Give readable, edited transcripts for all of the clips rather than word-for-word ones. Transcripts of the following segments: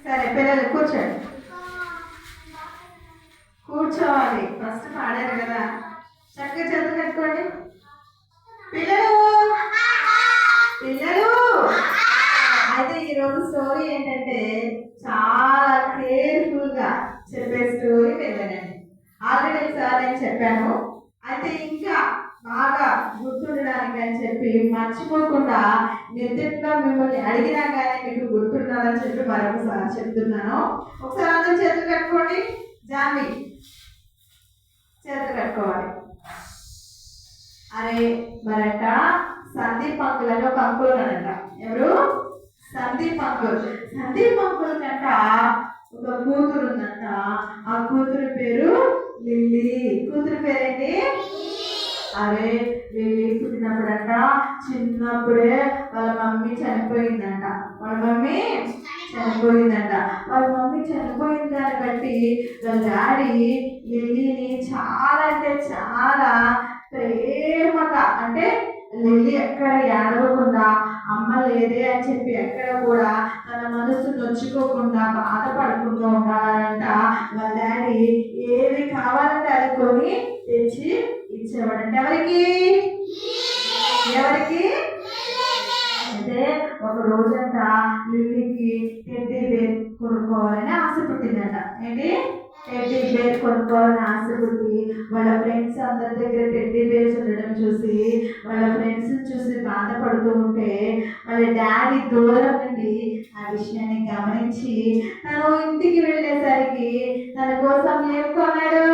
సరే పిల్లలు కూర్చోండి. కూర్చోవాలి. ఫస్ట్ పాడారు కదా, చక్కగా చేతులు కట్టుకోండి. పిల్లలు పిల్లలు అయితే ఈరోజు స్టోరీ ఏంటంటే చాలా కేర్ఫుల్గా చెప్పే స్టోరీ వెళ్ళానండి. ఆల్రెడీ ఒకసారి నేను చెప్పాను. అయితే ఇంకా బాగా గుర్తుండడానికి అని చెప్పి మర్చిపోకుండా నిర్దిష్టంగా మిమ్మల్ని అడిగినా కానీ మీకు గుర్తుండాలని చెప్పి మరొకసారి చెప్తున్నాను. ఒకసారి అందరూ చేతులు కట్టుకోండి. జాన్వి చేతులు కట్టుకోవాలి. అరే మరట సందీప్ అంకుల్ అని ఒక అంకుల్ ఉన్నాడంట. ఎవరు? సందీప్ అంకుల్. సందీప్ అంకుల్ కంట ఒక కూతురు ఉందంట. ఆ కూతురు పేరు లిల్లీ. కూతురు పేరేంటి? అరే లిల్లీ పుట్టినప్పుడంట చిన్నప్పుడే వాళ్ళ మమ్మీ చనిపోయిందంట. వాళ్ళ మమ్మీ చనిపోయిన దాన్ని బట్టి వాళ్ళ డాడీ లిల్లీని చాలా అంటే చాలా ప్రేమగా, అంటే లిల్లీ ఎక్కడ ఏడవకుండా అమ్మ లేదే అని చెప్పి ఎక్కడ కూడా తన మనసు నొచ్చుకోకుండా బాధపడకుండా ఉండాలంట. వాళ్ళ డాడీ ఏది కావాలంటే అది కొని తెచ్చి ఇచ్చేవాడంట. ఎవరికి? అయితే ఒక రోజంట లిల్లీకి టెడ్డీ బేర్ కొనుక్కోవాలని ఆశ పుట్టిందంట. ఏంటి? టెడ్డీ బేర్ కొనుక్కోవాలని ఆశ పుట్టి వాళ్ళ ఫ్రెండ్స్ అందరి దగ్గర టెడ్డీ బేర్స్ ఉండడం చూసి వాళ్ళ ఫ్రెండ్స్ చూసి బాధపడుతూ ఉంటే వాళ్ళ డాడీ దూరం నుండి ఆ విషయాన్ని గమనించి తను ఇంటికి వెళ్ళేసరికి తన కోసం ఏం కొన్నాడు?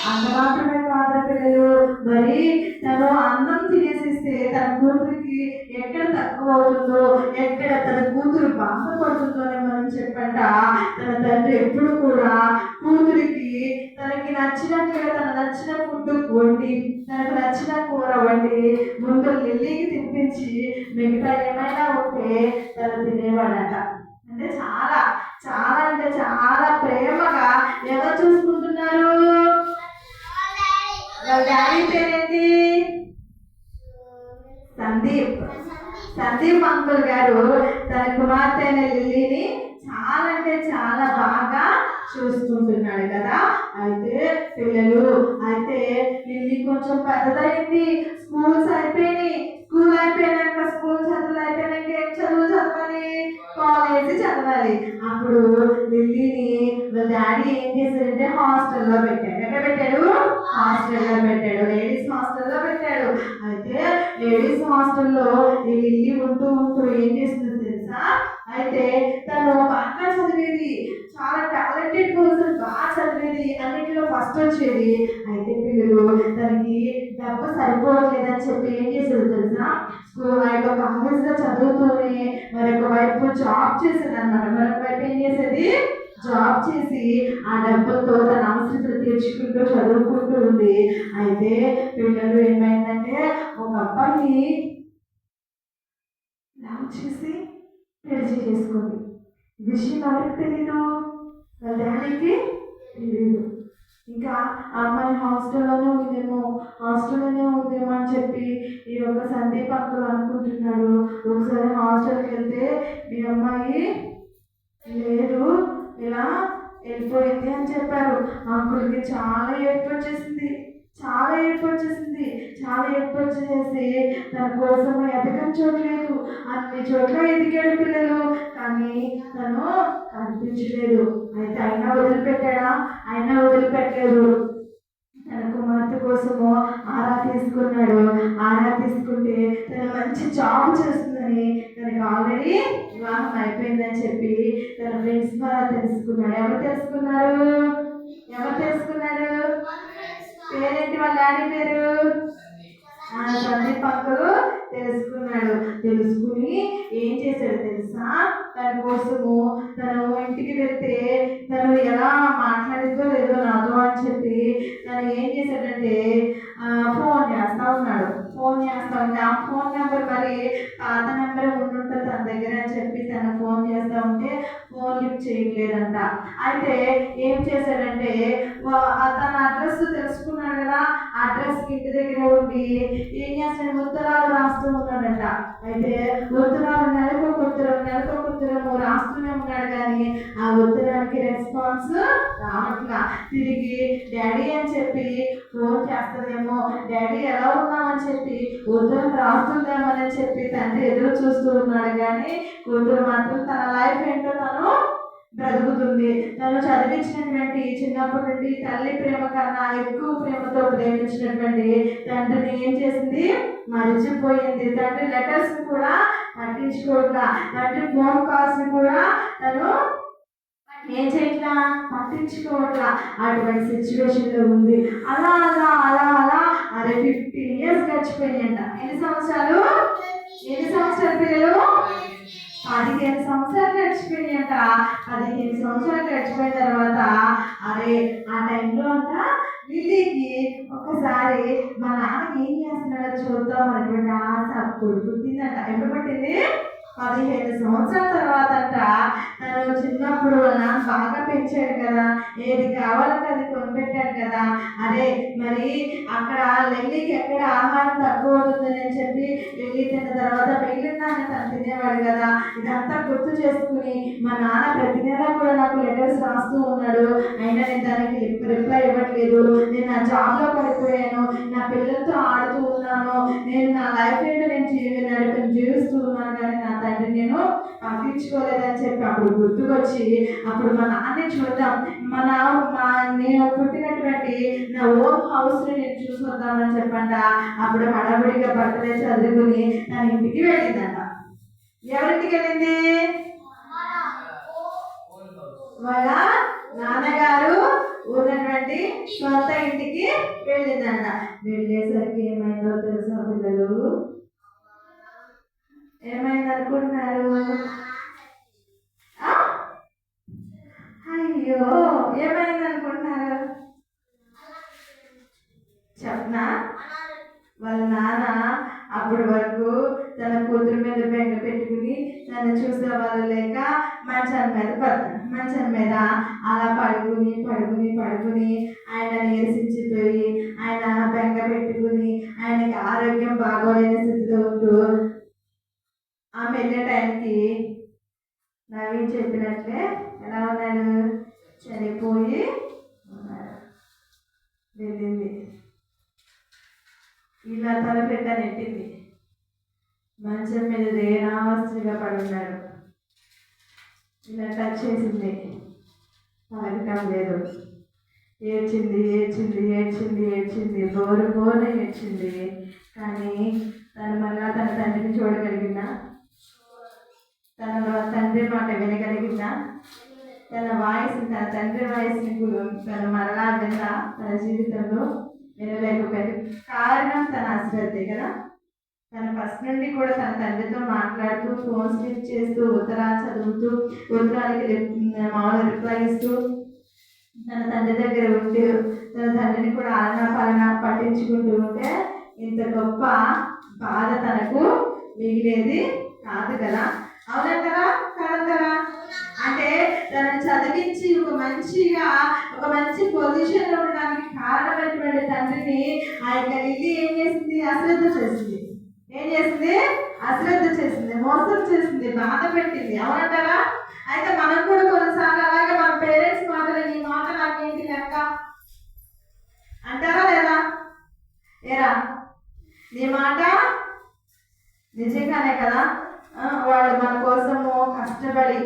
అంత మాత్రమే కాదు పిల్లలు, మరి తను అన్నం తినేసిస్తే తన కూతురికి ఎక్కడ తక్కువ అవుతుందో, ఎక్కడ తన కూతురు బాధపడుతుందో అని మనం చెప్పంట. తన తండ్రి ఎప్పుడు కూడా కూతురికి తనకి నచ్చినట్లుగా తన నచ్చిన ఫుడ్ వండి, తనకు నచ్చిన కూర వండి ముందు లిల్లీకి తినిపించి మిగతా ఏమైనా ఉంటే తను తినేవాడట. అంటే చాలా చాలా అంటే చాలా ప్రేమగా ఎవరు చూసుకుంటున్నారు? వాళ్ళ డాడీ పేరేంటి? సందీప్ అంకుల్ గారు తన కుమార్తె అయిన లిల్లీని చాలా అంటే చాలా బాగా చూసుకుంటున్నాడు కదా. అయితే పిల్లలు, అయితే లిల్లీ కొంచెం పెద్దదైంది. స్కూల్ అయిపోయినాక స్కూల్ చదువులు అయిపోయినాక ఏం చదువు చదవాలి? కాలేజీ చదవాలి. అప్పుడు లిల్లీని వాళ్ళ డాడీ ఏం చేశాడంటే హాస్టల్లో పెట్టాడు. ఎక్కడ పెట్టాడు? హాస్టల్లో పెట్టాడు. లేడీస్ హాస్టల్లో పెట్టాడు. అయితే లేడీస్ హాస్టల్లో ఈ లిల్లీ ఉంటూ ఏం చేస్తుందో తెలుసా? అయితే తను బాగా చదివేది, చాలా టాలెంటెడ్ పర్సన్, బాగా చదివేది, అన్నింటిలో ఫస్ట్ వచ్చేది. అయితే పిల్లలు తనకి డబ్బు సరిపోవట్లేదని చెప్పి ఏం చేసేది తెలుసా? స్కూల్ యొక్క కాలేజ్లో చదువుతూనే మరొక వైపు జాబ్ చేసేది అనమాట. మరొక వైపు ఏం చేసేది? జాబ్ చేసి ఆ డబ్బులతో తన అవసరతలు తీర్చుకుంటూ చదువుకుంటూ ఉంది. అయితే పిల్లలు ఏమైందంటే ఒక అబ్బాయి లవ్ చేసి పెళ్లి చేసుకుంది. విషయం ఎవరికి తెలీదు? వాళ్ళ డాడీకి తెలీదు. ఇంకా ఆ అమ్మాయి హాస్టల్లోనే ఉందేమో అని చెప్పి ఈ యొక్క సందీప్ అంకుల్ అనుకుంటున్నాడు. ఒకసారి హాస్టల్కి వెళ్తే మీ అమ్మాయి లేదు, ఇలా వెళ్ళిపోయింది అని చెప్పారు. అంకుల్కి చాలా ఏడుపు వచ్చేసింది. తన కోసం ఎదగని చోట్లేదు, అన్ని చోట్ల ఎదిగాడు పిల్లలు, కానీ తను కనిపించలేదు. అయితే అయినా వదిలిపెట్టలేదు. తన కుమార్తె కోసము ఆరా తీసుకుంటే తను మంచి జాబ్ చేస్తుందని, తనకి ఆల్రెడీ వివాహం అయిపోయిందని చెప్పి తన ఫ్రెండ్స్ ద్వారా తెలుసుకున్నాడు. ఎవరు తెలుసుకున్నాడు? పేరేంటి? వాళ్ళ డాడీ పేరు సందీప్ అంకుల్ తెలుసుకుని ఏం చేశాడు తెలుసా? తన కోసము తను ఇంటికి వెళ్తే తను ఎలా మాట్లాడిందో లేదో నాతో అని చెప్పి తను ఏం చేశాడంటే ఫోన్ చేస్తా ఉంటే ఆ ఫోన్ నెంబర్ మరి పాత నెంబర్ ఉండుంటుంది తన దగ్గర అని చెప్పి తను ఫోన్ చేస్తా ఉంటే ఫోన్ లిఫ్ట్ చేయట్లేదంట. అయితే ఏం చేశాడంటే తన అడ్రస్ అడ్రస్ తెలుసుకున్నాడు కదా, అడ్రస్ ఇంటి దగ్గర ఉండి ఏం చేస్తాడు, ఉత్తరాలు రాస్తూ ఉన్నాడంట. అయితే ఉత్తరాలు నెలకు ఉత్తరము రాస్తూనే ఉన్నాడు, కానీ ఆ ఉత్తరానికి రెస్పాన్స్ రావట్లా. తిరిగి డాడీ అని చెప్పి ఫోన్ చేస్తుందేమో, డాడీ ఎలా ఉన్నామని చెప్పి ఉత్తరం రాస్తుందేమోనని చెప్పి తండ్రి ఎదురు చూస్తూ ఉన్నాడు, కానీ కూతురు మాత్రం తన లైఫ్ ఏంటో తను బ్రతుకుతుంది. తను చదివించినటువంటి చిన్నప్పటి నుండి తల్లి ప్రేమ కన్నా ఎక్కువ ప్రేమతో ప్రేమించినటువంటి తండ్రిని ఏం చేసింది, మరిచిపోయింది. తండ్రి లెటర్స్ కూడా పట్టించుకోవట్లా, తండ్రి ఫోన్ కాల్స్ కూడా తను ఏం చేయట్లా, పట్టించుకోవట్లా. అటువంటి సిచ్యువేషన్ లో ఉంది. అలా అలా అలా అలా 15 years గడిచిపోయినాయంట. ఎన్ని సంవత్సరాలు పిల్లలు? 15 సంవత్సరాలు గడిచిపోయినాయంట. 15 సంవత్సరాలు గడిచిపోయిన తర్వాత ఆ టైంలో అంట లిల్లీకి ఒకసారి మా నాన్నకి ఏం చేస్తున్నాడో చూద్దాం అనేటువంటి ఆశ అప్పుడు పుట్టిందంట. ఎప్పుడు పుట్టింది? 15 సంవత్సరాల తర్వాత అంట. తను చిన్నప్పుడు బాగా పెంచాడు కదా, ఏది కావాలంటే అది కొనిపెట్టాడు కదా. మరి అక్కడ లిల్లీకి ఎక్కడ ఆహారం తక్కువ అవుతుందని చెప్పి లిల్లీ తిన్న తర్వాత మిగిలిందాన్ని తను తినేవాడు కదా. ఇదంతా గుర్తు చేసుకుని మా నాన్న ప్రతి నెల కూడా నాకు లెటర్స్ రాస్తూ ఉన్నాడు, అయినా నేను దానికి రిప్లై ఇవ్వట్లేదు. నేను నా జాబ్లో పడిపోయాను, నా పిల్లలతో ఆడుతూ ఉన్నాను, నేను నా లైఫ్ ఏంటో నేను జీవిస్తూ ఉన్నాను, కానీ నా తండ్రి నేను పట్టించుకోలేదని చెప్పి అప్పుడు గుర్తుకొచ్చి అప్పుడు మా నాన్నే చూద్దాం, నేను పుట్టినటువంటి నా ఓన్ హౌస్ ని నేను చూసొద్దామని చెప్పంట. అప్పుడు హడావుడిగా బట్టలే చదువుకుని తన ఇంటికి వెళ్ళిందంట. ఎవరింటికి వెళ్ళింది? వాళ్ళ నాన్నగారు ఉన్నటువంటి సొంత ఇంటికి వెళ్ళిందంట. వెళ్ళేసరికి ఏమైందో తెలుసా పిల్లలు? ఏమైంది అనుకుంటున్నారు? అయ్యో, ఏమైంది అనుకుంటున్నారు? చెప్పనా? వాళ్ళ నాన్న అప్పటి వరకు తన కూతురు మీద బెంగ పెట్టుకుని తను చూసే వాళ్ళు లేక మంచం మీద అలా పడుకుని ఆయన నీరసించిపోయి ఆయన బెంగ పెట్టుకుని ఆయనకి ఆరోగ్యం బాగోలేని స్థితిలో ఉంటూ ఆమె వెళ్ళే టైంకి నవీన్ చెప్పినట్లే ఎలా ఉన్నాడు, చనిపోయి ఉన్నాడు. వెళ్ళింది, ఇలా తలపెట్ట నెట్టింది, మంచం మీద రేనావస్థగా పడున్నాడు. ఇలా టచ్ చేసింది, పలకటం లేదు. ఏడ్చింది, బోరున ఏడ్చింది. కానీ తను మళ్ళా తన తండ్రిని చూడగలిగిందా? తన తండ్రి మాట వినగలిగిందా? తన తండ్రి వాయిస్ని తను మరలా విందా? తన జీవితంలో వినలేకపోయింది. కారణం తన అశ్రద్ధే కదా. తన ఫస్ట్ నుండి కూడా తన తండ్రితో మాట్లాడుతూ, ఫోన్ స్లిప్ చేస్తూ, ఉత్తరాలు చదువుతూ, ఉత్తరాలకి మామూలు రిప్లై ఇస్తూ, తన తండ్రి దగ్గర ఉంటూ, తన తండ్రిని కూడా ఆలనా పట్టించుకుంటూ ఉంటే ఇంత గొప్ప బాధ తనకు మిగిలేది కాదు కదా. అవునంటారా కాదంటారా? అంటే తనను చదివించి ఒక మంచి పొజిషన్లో ఉండడానికి కారణమైనటువంటి తండ్రిని ఆ యొక్క లిల్లీ ఏం చేసింది? అశ్రద్ధ చేసింది, మోసం చేసింది, బాధ పెట్టింది. అవునంటారా? అయితే మనం కూడా కొన్నిసార్లు అలాగే మన పేరెంట్స్ మాటలు, నీ మాట నాకేంటి లెక్క అంటారా లేదా? నీ మాట నిజంగానే కదా. వాళ్ళు మన కోసము కష్టపడి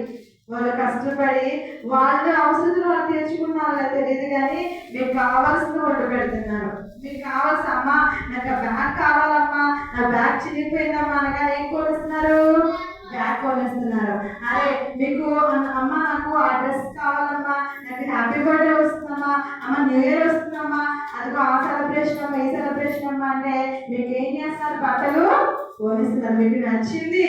వాళ్ళు అవసరం వాళ్ళు తీర్చుకున్నారో తెలియదు, కానీ మీకు కావాల్సిన వంట పెడుతున్నారు. మీకు కావాల్సిన, అమ్మా నాకు బ్యాగ్ కావాలమ్మా, నా బ్యాగ్ చిరిగిపోయిందమ్మా అనగానే ఏం కొనిస్తున్నారు? బ్యాగ్ కొనిస్తున్నారు. మీకు అమ్మ నాకు ఆ డ్రెస్ కావాలమ్మా, నాకు హ్యాపీ బర్త్డే వస్తుందమ్మా, అమ్మ న్యూ ఇయర్ వస్తుందమ్మా, అదిగో ఆ సెలబ్రేషన్ అమ్మా, ఈ సెలబ్రేషన్ అమ్మా అంటే మీకు ఏం చేస్తున్నారు? బట్టలు కొనిస్తున్నారు. మీకు నచ్చింది,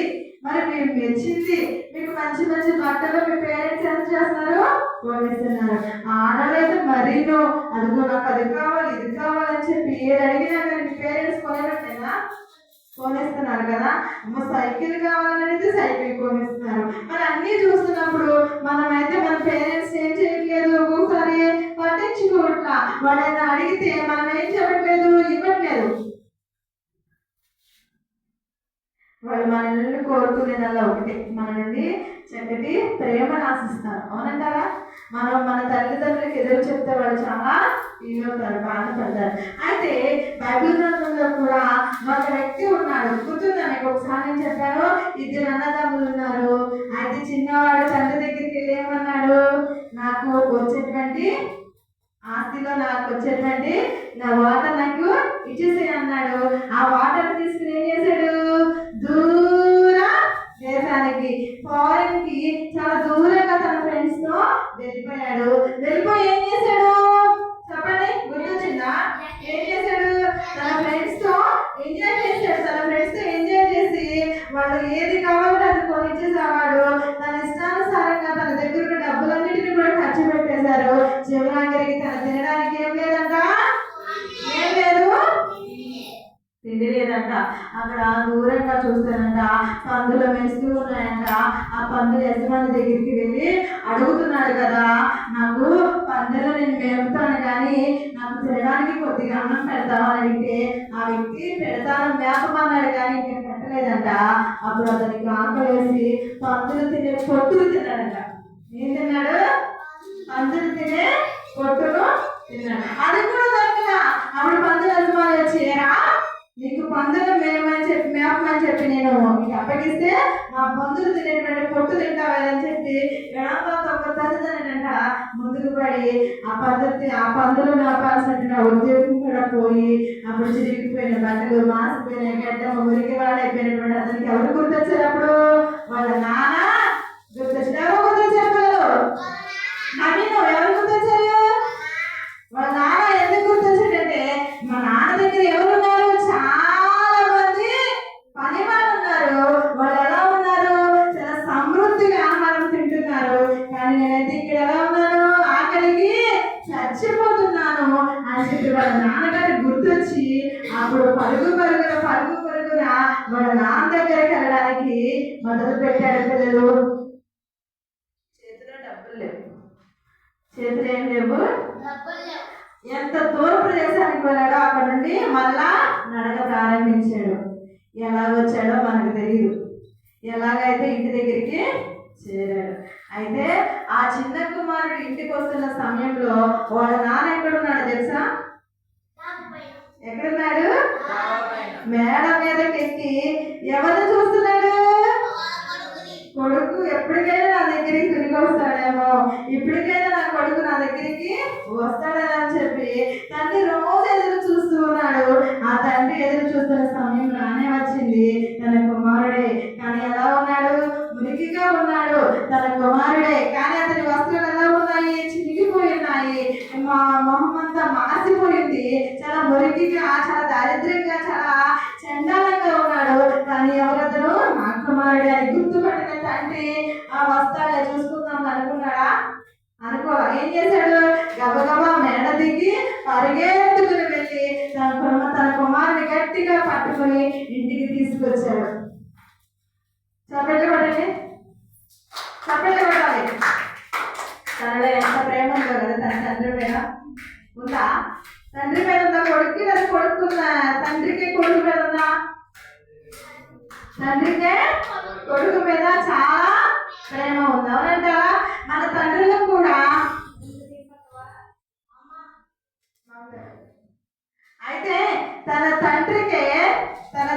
మరి మీరు మెచ్చింది, మీకు మంచి బట్టలు మీ పేరెంట్స్ ఎంత చేస్తున్నారు? కొనిస్తున్నారు. ఆడలేదు మరీను, అదిగో నాకు అది కావాలి ఇది కావాలని చెప్పి ఏది అడిగినా కానీ మీ పేరెంట్స్ కొనివ్వట్లేదా? కొనిస్తున్నారు కదా. సైకిల్ కావాలనేది సైకిల్ కొనిస్తున్నారు. మరి అన్నీ చూస్తున్నప్పుడు మనమైతే మన పేరెంట్స్ ఏం చేయట్లేదు, ఒక్కొక్కసారి పట్టించుకోవట్లా. వాళ్ళని అడిగితే మనం ఏం చెప్పట్లేదు, ఇవ్వట్లేదు. వాళ్ళు మన నుండి కోరుకునేదల్లా ఒకటి, మన నుండి చక్కటి ప్రేమను ఆశిస్తారు. అవునంటారా? మనం మన తల్లిదండ్రులకు ఎదురు చెప్తే వాళ్ళు చాలా ఫీల్ అవుతారు, బాధపడతారు. అయితే బైబిల్ గ్రంథంలో కూడా ఒక వ్యక్తి ఉన్నాడు. గుర్తుందా మీకు? ఒకసారి నేను చెప్పాను, 2 అన్నదమ్ములు ఉన్నారు. అయితే చిన్నవాడు తండ్రి దగ్గరికి వెళ్ళి ఏమన్నాడు, నాకు వచ్చేటువంటి ఆస్తిలో నాకు వచ్చేటువంటి నా వాటర్ నాకు ఇచ్చేసి అన్నాడు. ఆ వాటర్ తీసుకుని ఏం చేశాడు, దూర దేశానికి, ఫారెన్ కి, చాలా దూరంగా తన ఫ్రెండ్స్ తో వెళ్ళిపోయాడు. వెళ్ళిపోయి ఏం చేశాడు చెప్పండి, గుర్తొచ్చిందా? ఏం చేశాడు, తన ఫ్రెండ్స్ తో ఎంజాయ్ చేశాడు. తన ఫ్రెండ్స్ తో ఎంజాయ్ చేసి వాళ్ళు ఏది కావాలంటే అది కొనిచ్చేసేవాడు. తన ఇష్టానుసారంగా తన దగ్గర ఉన్న డబ్బులన్నిటిని కూడా ఖర్చు పెట్టేశారు. చివరికి తన తినడానికి ఏం లేదంట, ఏం లేదు, తిండి లేదంట. అక్కడ దూరంగా చూస్తానంట పందులు మెస్తూ ఉన్నాయంట. ఆ పందుల యజమాని దగ్గరికి వెళ్ళి అడుగుతున్నాడు కదా, నాకు పందులు నేను మేపుతాను కానీ నాకు తినడానికి కొద్దిగా అన్నం పెడతావు అని అడిగితే ఆ వ్యక్తి పెడతాను మేపమన్నాడు కానీ ఇంకా పెట్టలేదంట. అప్పుడు అతనికి ఆకలేసి పందులు తినే పొట్టులు తిన్నాడంట. ఏం తిన్నాడు, పందులు తినే పొట్టును తిన్నాడు. అది కూడా దొరకల. అప్పుడు పందుల యజమాని వచ్చేరా, నీకు పందులు మేపమని చెప్పి నేను నీకు అప్పగిస్తే మా పందులు తినేటువంటి పొట్టు తింటావని చెప్పి ఎడంతో ఒక తల్లిదండ్రులంట ముందుకు పడి ఆ పందులు మేపాల్సినటువంటి ఉద్యోగం కూడా పోయి అప్పుడు చిరిగిపోయిన బట్టలు, మాసిపోయిన గడ్డము, మురికి వాడైపోయినటువంటి అతనికి ఎవరు గుర్తొచ్చారు? అప్పుడు వాళ్ళ నాన్న గుర్తొచ్చారు. ఎవరు గుర్తొచ్చారు? నవీను ఎవరు గుర్తొచ్చారు? వాళ్ళ నాన్న ఎందుకు గుర్తొచ్చాడంటే మా నాన్న దగ్గర ఎవరున్నారు, చాలా మంది పని వాళ్ళు ఉన్నారు. వాళ్ళు ఎలా ఉన్నారు, చాలా సమృద్ధిగా ఆహారం తింటున్నారు. కానీ నేనైతే ఇక్కడ ఎలా ఉన్నాను, ఆకలికి చచ్చిపోతున్నాను అని చెప్పి వాళ్ళ నాన్నగారికి గుర్తొచ్చి అప్పుడు పరుగు పరుగున వాళ్ళ నాన్న దగ్గరికి వెళ్ళడానికి మొదలు పెట్టాడు. పిల్లలు చేతిలో డబ్బులు లేవు, చేతులు ఏం లేవు. ఎంత దూర ప్రదేశానికి వెళ్ళాడో అక్కడ నుండి మళ్ళా నడక ప్రారంభించాడు. ఎలా వచ్చాడో మనకు తెలియదు, ఎలాగైతే ఇంటి దగ్గరికి చేరాడు. అయితే ఆ చిన్న కుమారుడు ఇంటికి వస్తున్న సమయంలో వాళ్ళ నాన్న ఎక్కడున్నాడు తెలుసా? ఎక్కడున్నాడు? మేడ మీదకి ఎక్కి ఎవరిని చూస్తున్నాడు? కొడుకు ఎప్పటికైనా నా దగ్గరికి తిరిగి వస్తాడేమో, ఇప్పటికైనా నా కొడుకు నా దగ్గరికి వస్తాడని అని చెప్పి తండ్రి రోజు ఎదురు చూస్తూ ఉన్నాడు. ఆ తండ్రి ఎదురు చూస్తున్న సమయం రానే వచ్చింది. తన కుమారుడే కానీ ఎలా ఉన్నాడు, మురికిగా ఉన్నాడు. తన కుమారుడే కానీ అతని వస్త్రాలు ఎలా ఉన్నాయి, చినిగిపోయి ఉన్నాయి. మా మొహం అంతా మాసిపోయింది. చాలా మురికిగా, చాలా దారిద్ర్యంగా, చాలా చండాలంగా ఉన్నాడు. కానీ ఎవరతను? నా కుమారుడే అని గుర్తుపట్టిన తండ్రి ఆ వస్త్రాలే చూసుకుందాం అనుకున్నాడా? అనుకోవాలి. ఏం చేశాడు? గబగబా మేడ దిగి పరిగెత్తుకుని వెళ్ళి తన కుమారుని గట్టిగా పట్టుకుని ఇంటికి తీసుకొచ్చాడు. చప్పట్లు కొట్టండి, చప్పట్లు కొట్టాలి. తనలో ఎంత ప్రేమ ఉందో కదా తన తండ్రి మీద ఉందా? తండ్రి మీద ఉందా? కొడుక్కి లేదా కొడుకున్నా? తండ్రికి కొడుకు మీద ఉందా? తండ్రికే కొడుకు మీద చాలా ప్రేమ ఉంది. అవునంటారా? మన తండ్రులకు కూడా అయితే తన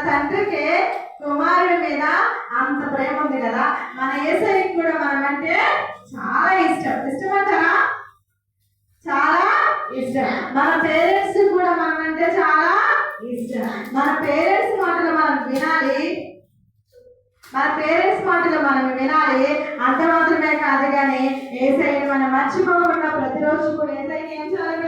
తండ్రికి కుమారుడి మీద అంత ప్రేమ ఉంది కదా. మన యేసయ్యకి కూడా మనమంటే చాలా ఇష్టం అంటారా? చాలా ఇష్టం. మన పేరెంట్స్ కూడా మనమంటే చాలా ఇష్టం. మన పేరెంట్స్ మాటలు మనం వినాలి. అంత మాత్రమే కాదు కానీ యేసయ్యని మనం మర్చిపోకుండా ప్రతిరోజు కూడా యేసయ్యని ఏం చేయాలి?